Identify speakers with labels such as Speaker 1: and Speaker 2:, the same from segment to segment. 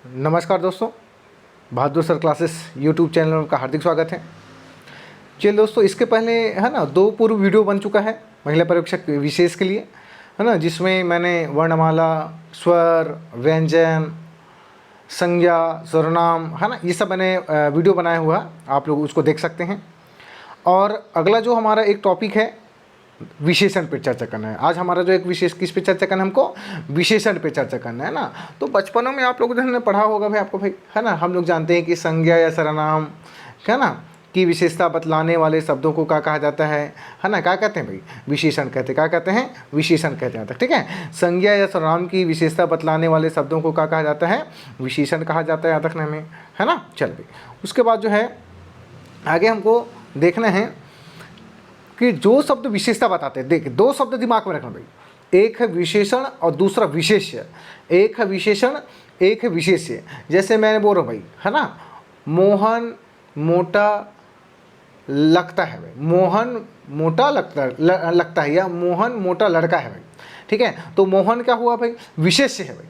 Speaker 1: नमस्कार दोस्तों, बहादुर sir classes YouTube channel में आपका हार्दिक स्वागत है। चलिए दोस्तों, इसके पहले है ना 2 पूर्व वीडियो बन चुका है महिला परीक्षक विशेष के लिए, है ना, जिसमें मैंने वर्णमाला, स्वर, व्यंजन, संज्ञा, सर्वनाम, है ना, ये सब मैंने वीडियो बनाया हुआ है, आप लोग उसको देख सकते हैं। और अगला जो हमारा एक टॉपिक है विशेषण पे चर्चा करना है। आज हमारा जो एक विशेष किस पे चर्चा करना है, हमको विशेषण पे चर्चा करना है ना। तो बचपनों में आप लोगों ने पढ़ा होगा भाई, आपको भाई है ना, हम लोग जानते हैं कि संज्ञा या सर्वनाम है ना की विशेषता बतलाने वाले शब्दों को क्या कहा जाता है ना, क्या कहते हैं भाई, विशेषण कहते हैं। क्या कहते हैं? विशेषण कहते हैं। ठीक है, संज्ञा या सर्वनाम की विशेषता बतलाने वाले शब्दों को क्या कहा जाता है? विशेषण कहा जाता है, याद रखने में, है ना। चल भाई, उसके बाद जो है आगे हमको देखना है कि जो शब्द विशेषता बताते हैं, देख 2 शब्द दिमाग में रखना भाई, एक है विशेषण और दूसरा विशेष्य। एक है विशेषण, एक है विशेष्य। जैसे मैंने बोल रहा हूँ भाई, है ना, मोहन मोटा लगता है भाई, मोहन मोटा लगता है या मोहन मोटा लड़का है भाई। ठीक है, तो मोहन क्या हुआ भाई? विशेष्य है भाई,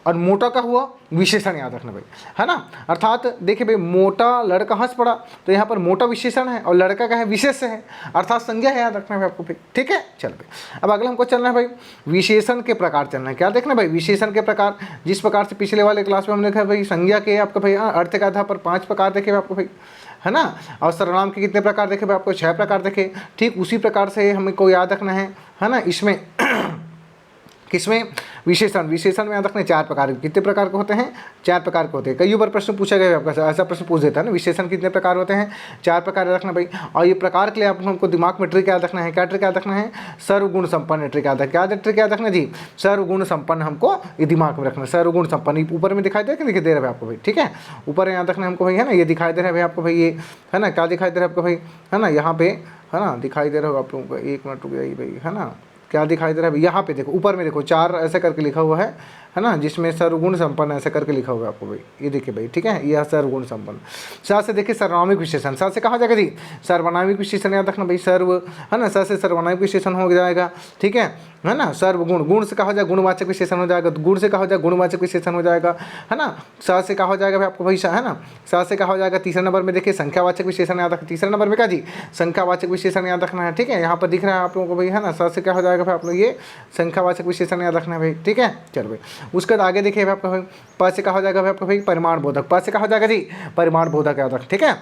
Speaker 1: और मोटा का हुआ विशेषण, याद रखना भाई, है ना। अर्थात देखिए भाई, मोटा लड़का हंस पड़ा, तो यहाँ पर मोटा विशेषण है और लड़का का है विशेष्य है, अर्थात संज्ञा है, याद रखना भाई आपको भाई। ठीक है, चल भाई, अब अगला हमको चलना है भाई विशेषण के प्रकार चलना है। क्या देखना भाई? विशेषण के प्रकार। जिस प्रकार से पिछले वाले क्लास में हमने देखा भाई, संज्ञा के आपका भाई अर्थ के आधार पर 5 प्रकार देखे आपको भाई, है ना। और सर्वनाम के कितने प्रकार देखे भाई? आपको 6 प्रकार देखे। ठीक उसी प्रकार से हमें को याद रखना है ना, इसमें किसमें? विशेषण। विशेषण में याद रखना 4 प्रकार। कितने प्रकार के होते हैं? 4 प्रकार के होते हैं। कई बार प्रश्न पूछा गया आपका, ऐसा प्रश्न पूछ देता है ना, विशेषण कितने प्रकार होते हैं? 4 प्रकार याद रखना भाई। और ये प्रकार के लिए आप हमको दिमाग में ट्रिक याद रखना है। क्या ट्रिक याद रखना है? सर्वगुण संपन्न ट्रिक याद रखना। क्या ट्रिक याद रखना जी? सर्वगुण संपन्न हमको ये दिमाग में रखना। सर्वगुण संपन्न ऊपर में दिखाई दे रहा है आपको भाई। ठीक है, ऊपर याद रखना हमको भाई, है ना, ये दिखाई दे रहा है भाई आपको भाई, ये है ना, क्या दिखाई दे रहा है आपको भाई, है ना, यहाँ पे, है ना, दिखाई दे रहा होगा आप लोगों को। 1 मिनट रुक जाइए भाई, है ना, क्या दिखाई दे रहा है? यहाँ पे देखो, ऊपर में देखो 4 ऐसे करके लिखा हुआ है ना, जिसमें सर्वगुण संपन्न ऐसे करके लिखा हुआ है आपको भाई, ये देखिए भाई। ठीक है, यह सर्वगुण संपन्न। साथ से देखिए सर्वनामिक विशेषण, साथ से कहा जाएगा जी सर्वनामिक विशेषण, याद रखना भाई, सर्व, है ना, साथ से सर्वनामिक विशेषण हो जाएगा। ठीक है ना। सर्वगुण, गुण से कहा जाए गुणवाचक विशेषण हो जाएगा, गुण से कहा जाए गुणवाचक विशेषण हो जाएगा, है ना। साथ से कहा हो जाएगा भाई आपको भाई, है ना, साथ से कहा हो जाएगा। तीसरे नंबर में देखिए संख्यावाचक विशेषण याद रखना। तीसरे नंबर में क्या जी? संख्यावाचक विशेषण याद रखना है। ठीक है, यहाँ पर दिख रहा है आप लोगों को भाई, है ना। साथ से क्या हो जाएगा भाई आप लोग, ये संख्यावाचक विशेषण याद रखना है भाई। ठीक है, चलो भाई, उसके बाद आगे देखिए आपका भाई, प से कहा हो जाएगा भाई आपका भाई परिमाण बोधक। प से कहा हो जाएगा जी परिमाण बोधक, याद रखना। ठीक है,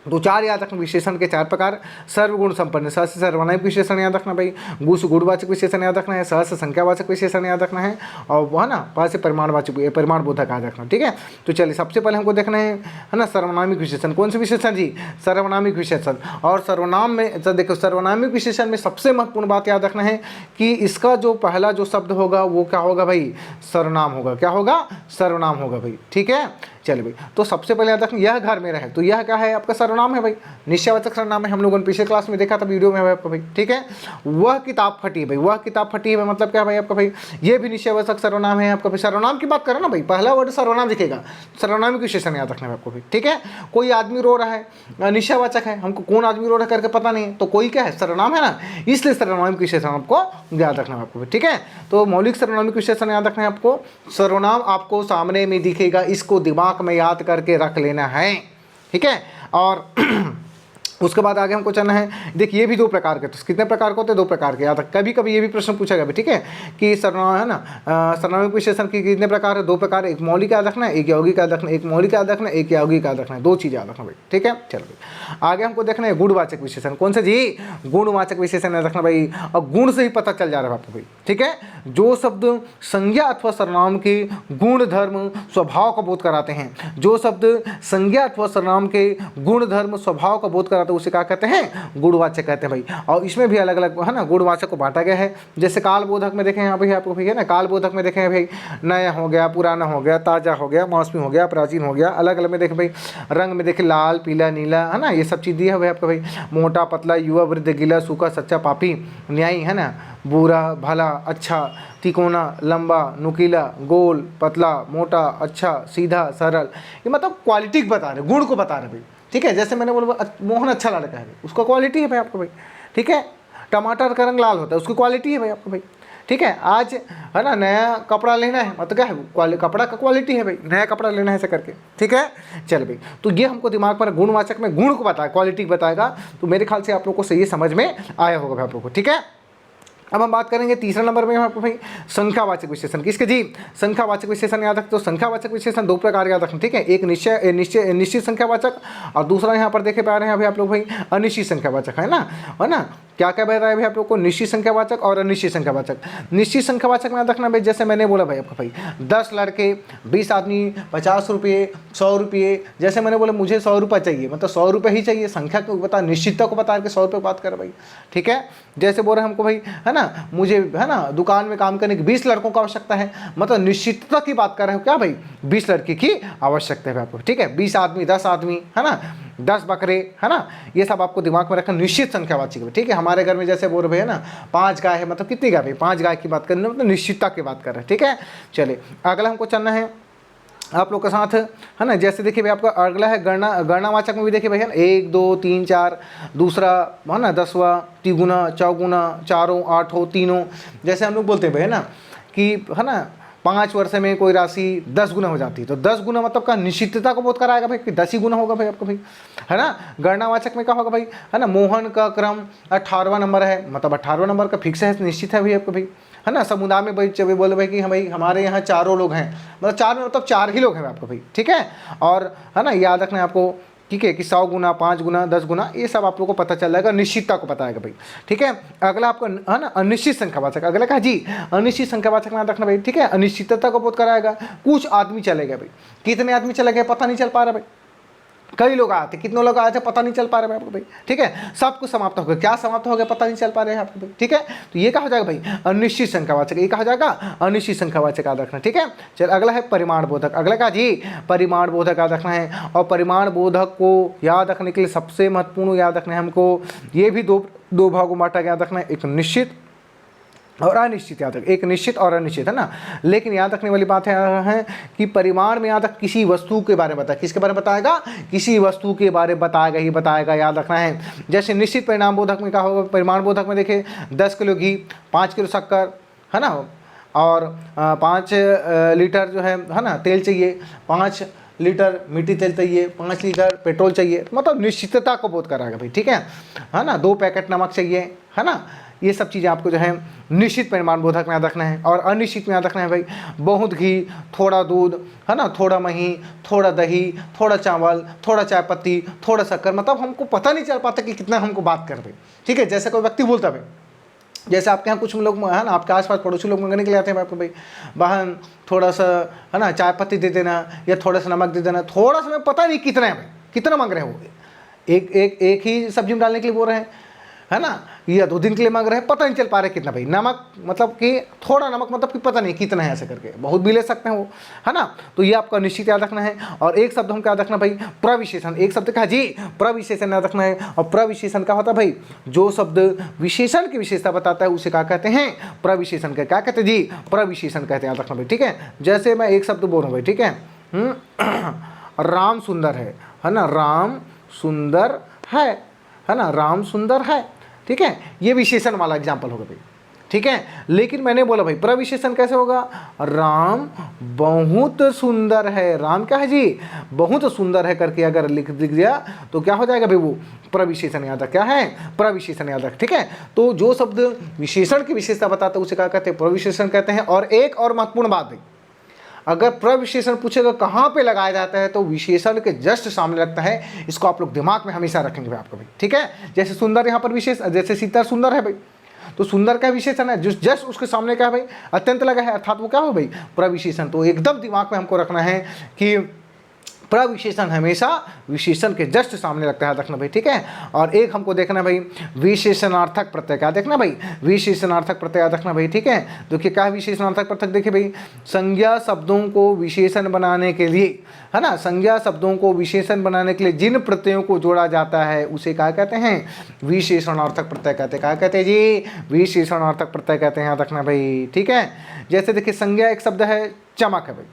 Speaker 1: तो 4 याद रखना विशेषण के 4 प्रकार। सर्वगुण संपन्न, सह से सर्वनामिक विशेषण याद रखना भाई। गु से गुणवाचक विशेषण याद रखना है। सह से संख्यावाचक विशेषण याद रखना है, और वह है ना प से परिमाणवाचक परिमाण बोधक याद रखना। ठीक है, तो चलिए सबसे पहले हमको देखना है ना, सर्वनामिक विशेषण। कौन से विशेषण जी? सर्वनामिक विशेषण। और सर्वनाम में तो देखो, सर्वनामिक विशेषण में सबसे महत्वपूर्ण बात याद रखना है कि इसका जो पहला जो शब्द होगा वो क्या होगा भाई? सर्वनाम होगा। क्या होगा? सर्वनाम होगा भाई। ठीक है, चलिए भाई, तो सबसे पहले याद रखना, यह घर में रहे, तो यह क्या है? आपका सर्वनाम है भाई, निश्चयवाचक सर्वनाम है। हम लोगों ने पिछले क्लास में देखा था, वीडियो में है आपको भाई। ठीक है, वह किताब फटी है भाई, वह किताब फटी है मतलब क्या भाई आपका भाई, ये भी निश्चयवाचक सर्वनाम है आपका भाई। सर्वनाम की बात करो ना भाई, पहला वर्ड सर्वनाम दिखेगा, सर्वनामिक विशेषण याद रखना है आपको भाई। ठीक है, कोई आदमी रो रहा है, निश्चयवाचक है, हमको कौन आदमी रो रहा है करके पता नहीं, तो कोई क्या है? सर्वनाम है ना, इसलिए सर्वनामिक विशेषण आपको याद रखना है आपको भाई। ठीक है, तो मौलिक सर्वनामिक विशेषण याद रखना है आपको। सर्वनाम आपको सामने में दिखेगा, इसको दिमाग में याद करके रख लेना है। ठीक है, और उसके बाद आगे हमको चलना है। देखिए ये भी 2 प्रकार के, तो कितने प्रकार के होते हैं? 2 प्रकार के, याद रख। कभी कभी ये भी प्रश्न पूछा गया, ठीक है, कि सर्वनाम है ना, सर्वनामिक विशेषण की कितने प्रकार है? 2 प्रकार। एक मौलिक याद रखना है, एक यौगिक याद रखना है। एक मौलिक याद रखना है, एक यौगिक याद रखना है। 2 चीज़ याद रखना भाई। ठीक है, चलो भाई, आगे हमको देखना है गुणवाचक विशेषण। कौन से जी? गुणवाचक विशेषण याद रखना भाई, और गुण से ही पता चल जा रहा है आपको भाई। ठीक है, जो शब्द संज्ञा अथवा सर्वनाम के गुण धर्म स्वभाव का बोध कराते हैं, जो शब्द संज्ञा अथवा सर्वनाम के गुण धर्म स्वभाव का बोध कराते हैं, उसे क्या कहते हैं? गुणवाचक कहते हैं भाई। और इसमें भी अलग अलग है ना, गुणवाचक को बांटा गया है। जैसे काल बोधक में देखें यहाँ भाई आपको भाई, है ना, काल बोधक में देखें भाई, नया हो गया, पुराना हो गया, ताज़ा हो गया, मौसमी हो गया, प्राचीन हो गया। अलग अलग में देखें भाई, रंग में देखें लाल, पीला, नीला, है ना, ये सब चीज़ दी है भाई आपका भाई। मोटा, पतला, युवा, वृद्ध, गीला, सूखा, सच्चा, पापी, न्यायी, है ना, बुरा, भला, अच्छा, तिकोना, लंबा, नुकीला, गोल, पतला, मोटा, अच्छा, सीधा, सरल। ये मतलब क्वालिटी बता रहे, गुण को बता रहे भाई। ठीक है, जैसे मैंने बोला मोहन अच्छा लड़का है, उसका क्वालिटी है भाई आपको भाई। ठीक है, टमाटर का रंग लाल होता है, उसकी क्वालिटी है भाई आपको भाई। ठीक है। आज है ना नया कपड़ा लेना है, मतलब क्या है, कपड़ा का क्वालिटी है भाई, नया कपड़ा लेना है ऐसा करके, ठीक है। चल भाई, तो ये हमको दिमाग पर गुणवाचक में गुण को बताया, क्वालिटी बताएगा। तो मेरे ख्याल से आप लोग को सही समझ में आया होगा भाई आप लोग को, ठीक है। अब हम बात करेंगे तीसरा नंबर में आपको भाई संख्यावाचक विशेषण किसके जी, संख्यावाचक विशेषण याद रखते हो। संख्यावाचक विशेषण दो प्रकार याद रखना, ठीक है। एक निश्चित संख्यावाचक और दूसरा यहाँ पर देखे पा रहे हैं अभी आप लोग भाई अनिश्चित संख्यावाचक, है ना। क्या क्या बता रहा है भाई आप लोग को, निश्चित संख्यावाचक और अनिश्चित संख्यावाचक। निश्चित संख्यावाचक में याद रखना भाई, जैसे मैंने बोला भाई आपको भाई 10 लड़के 20 आदमी 50 रुपये 100 रुपये, जैसे मैंने बोला मुझे 100 रुपये चाहिए, मतलब 100 रुपये ही चाहिए, संख्या को बता, निश्चितता को बता के 100 रुपये बात कर भाई, ठीक है। जैसे बोल रहे हैं हमको भाई, है ना, मुझे है ना दुकान में काम करने की 20 लड़कों की आवश्यकता है, मतलब निश्चितता की बात कर रहे हो क्या भाई, 20 लड़के की आवश्यकता है आपको, ठीक है। 20 आदमी 10 आदमी, है ना, 10 बकरे, है ना, ये सब आपको दिमाग में रखना, निश्चित संख्यावाचक है, ठीक है। हमारे घर में जैसे बोल रहे हैं ना 5 गाय है, मतलब कितनी गाय भाई, 5 गाय की बात करने मतलब निश्चितता की बात कर रहे हैं, ठीक है। चलिए अगला हमको चलना है आप लोग के साथ, है ना। जैसे देखिए भाई आपका अगला है गणनावाचक में भी देखिए भाई, है ना, 1 2 3 4, दूसरा है ना 10वां, तिगुना चौगुना, चारों आठों तीनों। जैसे हम लोग बोलते हैं भाई, है ना, कि है ना 5 वर्ष में कोई राशि 10 गुना हो जाती है, तो 10 गुना मतलब का निश्चितता को बोध कराएगा भाई कि 10 ही गुना होगा भाई आपको भाई, है ना। गणनावाचक में क्या होगा भाई, है ना, मोहन का क्रम 18वां नंबर है, मतलब 18वां नंबर का फिक्स है, निश्चित है भाई आपको भाई, है ना। समुदाय में भाई जब बोले भाई कि हम भाई हमारे यहाँ 4 लोग हैं, मतलब 4 में मतलब 4 ही लोग हैं आपको भाई, ठीक है। और है ना याद रखना है आपको, ठीक है, कि 100 गुना 5 गुना 10 गुना ये सब आप लोगों को पता चल जाएगा, निश्चितता को बताएगा भाई, ठीक है। अगला आपको है ना अनिश्चित संख्यावाचक, अगला कहा जी अनिश्चित संख्यावाचक याद रखना भाई, ठीक है। अनिश्चितता को बोध कराएगा, कुछ आदमी चले गए भाई, कितने आदमी चले गए पता नहीं चल पा रहा भाई, कई लोग आए थे, कितने लोग आए थे पता नहीं चल पा रहे भाई आपको भाई, ठीक है। सब कुछ समाप्त हो गया, क्या समाप्त हो गया पता नहीं चल पा रहे हैं आपको भाई, ठीक है। तो ये कहा हो जाएगा भाई अनिश्चित संख्यावाचक, ये कहा जाएगा अनिश्चित संख्यावाचक याद रखना, ठीक है। चल अगला है परिमाण बोधक, अगला का जी परिमाण बोधक याद रखना है। और परिमाण बोधक को याद रखने के लिए सबसे महत्वपूर्ण याद रखना है हमको, ये भी दो भागों में बांटा याद रखना है, एक निश्चित और अनिश्चित याद रख, एक निश्चित और अनिश्चित, है ना। लेकिन याद रखने वाली बात है कि परिमाण में याद रख किसी वस्तु के बारे में बताया, किसके बारे में बताएगा, किसी वस्तु के बारे में बताएगा ही बताएगा, याद रखना है। जैसे निश्चित परिमाण बोधक में क्या होगा, परिमाण बोधक में देखिए 10 किलो घी, 5 किलो शक्कर, है ना, और 5 लीटर जो है ना तेल चाहिए, 5 लीटर मिट्टी तेल चाहिए, 5 लीटर पेट्रोल चाहिए, मतलब निश्चितता को बोध कराएगा भाई, ठीक है ना। 2 पैकेट नमक चाहिए, है ना। ये सब चीज़ें आपको जो है निश्चित परिमाण बोधक में याद रखना है। और अनिश्चित में याद रखना है भाई बहुत घी, थोड़ा दूध, है ना, थोड़ा मही, थोड़ा दही, थोड़ा चावल, थोड़ा चाय पत्ती, थोड़ा शक्कर, मतलब हमको पता नहीं चल पाता कि कितना हमको बात कर रहे, ठीक है। जैसे कोई व्यक्ति बोलता है, जैसे आपके यहाँ कुछ लोग है ना, आपके आसपास पड़ोसी लोग मंगने के लिए आते हैं आपको भाई, बहन थोड़ा सा है ना चाय पत्ती दे देना या थोड़ा सा नमक दे देना, थोड़ा सा, मैं पता नहीं कितना है भाई, कितना मांग रहे हो, एक ही सब्जी में डालने के लिए बोल रहे हैं, है ना, या 2 दिन के लिए मांग रहे हैं, पता नहीं चल पा रहा है कितना भाई। नमक मतलब कि थोड़ा नमक मतलब कि पता नहीं कितना है, ऐसे करके बहुत भी ले सकते हैं वो, है ना। तो ये आपका निश्चित याद रखना है। और एक शब्द हमको याद रखना भाई प्रविशेषण, एक शब्द कहा जी प्रविशेषण याद रखना है। और प्रविशेषण क्या होता है भाई, जो शब्द विशेषण की विशेषता बताता है उसे क्या कहते हैं, प्रविशेषण का, क्या कहते हैं जी, प्रविशेषण कहते हैं, याद रखना भाई, ठीक है। जैसे मैं एक शब्द बोल रहा हूँ भाई, ठीक है, राम सुंदर है ना, राम सुंदर है ना, राम सुंदर है, ठीक है, ये विशेषण वाला एग्जाम्पल होगा भाई, ठीक है। लेकिन मैंने बोला भाई प्रविशेषण कैसे होगा, राम बहुत सुंदर है, राम क्या है जी, बहुत सुंदर है करके अगर लिख दिया तो क्या हो जाएगा भाई, वो प्रविशेषण याद रख, क्या है, प्रविशेषण याद रख, ठीक है। तो जो शब्द विशेषण की विशेषता बताता है उसे क्या कहते हैं, प्रविशेषण कहते हैं। और एक और महत्वपूर्ण बात भाई, अगर प्रविशेषण पूछेगा कहाँ पे लगाया जाता है तो विशेषण के जस्ट सामने लगता है, इसको आप लोग दिमाग में हमेशा रखेंगे भाई आपको भाई, ठीक है। जैसे सुंदर यहाँ पर विशेष, जैसे सीता सुंदर है भाई, तो सुंदर का विशेषण है, जस्ट उसके सामने क्या है भाई, अत्यंत लगा है, अर्थात वो क्या हो भाई, प्रविशेषण। तो एकदम दिमाग में हमको रखना है कि प्रविशेषण हमेशा विशेषण के जस्ट सामने लगता है, रखना भाई, ठीक है। और एक हमको देखना भाई विशेषणार्थक प्रत्यय, क्या देखना भाई, विशेषणार्थक प्रत्यय रखना भाई, ठीक है। देखिए क्या है विशेषणार्थक प्रत्यय, देखिए भाई संज्ञा शब्दों को विशेषण बनाने के लिए, है ना, संज्ञा शब्दों को विशेषण बनाने के लिए जिन प्रत्ययों को जोड़ा जाता है उसे क्या कहते हैं, विशेषणार्थक प्रत्यय कहते हैं, क्या कहते हैं जी, विशेषणार्थक प्रत्यय कहते हैं, याद रखना भाई, ठीक है। जैसे देखिए संज्ञा एक शब्द है चमक है भाई,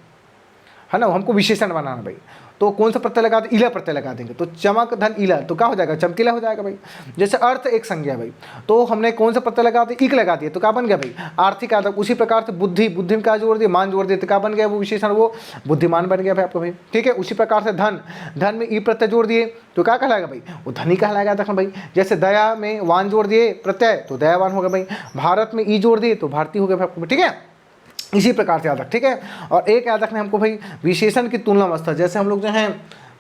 Speaker 1: है ना, हमको विशेषण बनाना भाई, तो कौन सा प्रत्यय लगा दें, इला प्रत्यय लगा देंगे, तो चमक धन इला, तो क्या हो जाएगा, चमकीला हो जाएगा भाई। जैसे अर्थ एक संज्ञा भाई, तो हमने कौन सा प्रत्यय लगा दिया, इक लगा दिया, तो क्या बन गया भाई, आर्थिक आदर। उसी प्रकार से बुद्धि, बुद्धि में क्या जोड़ दिया, मान जोड़ दिया, तो क्या बन गया वो विशेषण, वो बुद्धिमान बन गया भाई आपका भाई, ठीक है। उसी प्रकार से धन, धन में ई प्रत्यय जोड़ दिए तो क्या कहलाएगा भाई, वो धनी कहलाएगा, देखना भाई। जैसे दया में वान जोड़ दिए प्रत्यय, तो दयावान हो गया भाई। भारत में ई जोड़ दिए तो भारतीय हो गया भाई आपको, ठीक है। इसी प्रकार से याद रख, ठीक है। और एक याद रखना हमको भाई, विशेषण की तुलना अवस्था, जैसे हम लोग जो है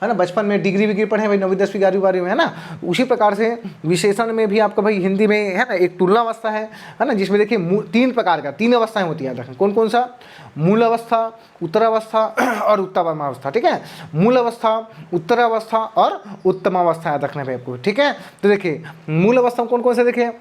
Speaker 1: ना बचपन में डिग्री विग्री पढ़े भाई, 9वीं 10वीं 11वीं 12वीं में, है ना, उसी प्रकार से विशेषण में भी आपका भाई हिंदी में है ना एक तुलना अवस्था है ना, जिसमें देखिए 3 प्रकार का, 3 अवस्थाएं होती हैं, रखें कौन कौन सा, मूल अवस्था, उत्तरावस्था और उत्तमावस्था, ठीक है। मूल अवस्था, उत्तरावस्था और उत्तमावस्था याद रखना भाई आपको, ठीक है। तो देखिए मूल अवस्था में कौन कौन से, देखिए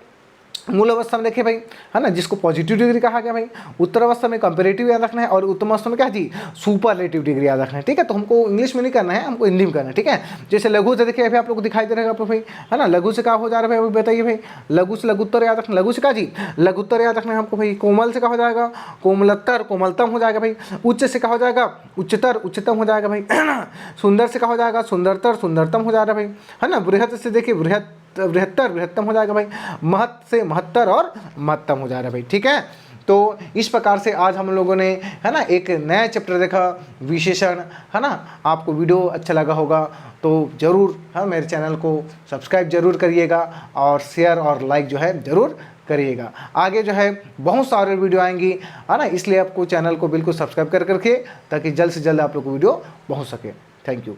Speaker 1: मूल अवस्था में देखिए भाई, है ना, जिसको पॉजिटिव डिग्री कहा गया भाई। उत्तर अवस्था में कंपेरेटिव याद रखना है, और उत्तम अवस्था में क्या जी, सुपरलेटिव डिग्री याद रखना है, ठीक है। तो हमको इंग्लिश में नहीं करना है, हमको हिंदी में करना है, ठीक है। जैसे लघु से देखिए अभी आप लोग को दिखाई दे रहा है भाई, है ना, लघु से क्या हो जा रहा है भाई, बताइए भाई। लघु से लघुत्तर याद रखना, लघु से क्या जी, लघुत्तर याद रखना है हमको भाई। कोमल से क्या हो जाएगा, कोमलत्तर, कोमलतम हो जाएगा भाई। उच्च से क्या हो जाएगा, उच्चतर, उच्चतम हो जाएगा भाई, है ना। सुंदर से क्या हो जाएगा, सुंदरतर, सुंदरतम हो जा रहा है भाई, है ना। बृहत से देखिए बृहत्तर, बृहत्तम हो जाएगा भाई। महत से महत्तर और महत्तम हो जा रहा है भाई, ठीक है। तो इस प्रकार से आज हम लोगों ने, है ना, एक नया चैप्टर देखा, विशेषण, है ना। आपको वीडियो अच्छा लगा होगा तो ज़रूर मेरे चैनल को सब्सक्राइब जरूर करिएगा, और शेयर और लाइक जो है ज़रूर करिएगा। आगे जो है बहुत सारे वीडियो आएंगी, है ना, इसलिए आपको चैनल को बिल्कुल सब्सक्राइब कर करके, ताकि जल्द से जल्द आप लोग को वीडियो पहुँच सके। Thank you.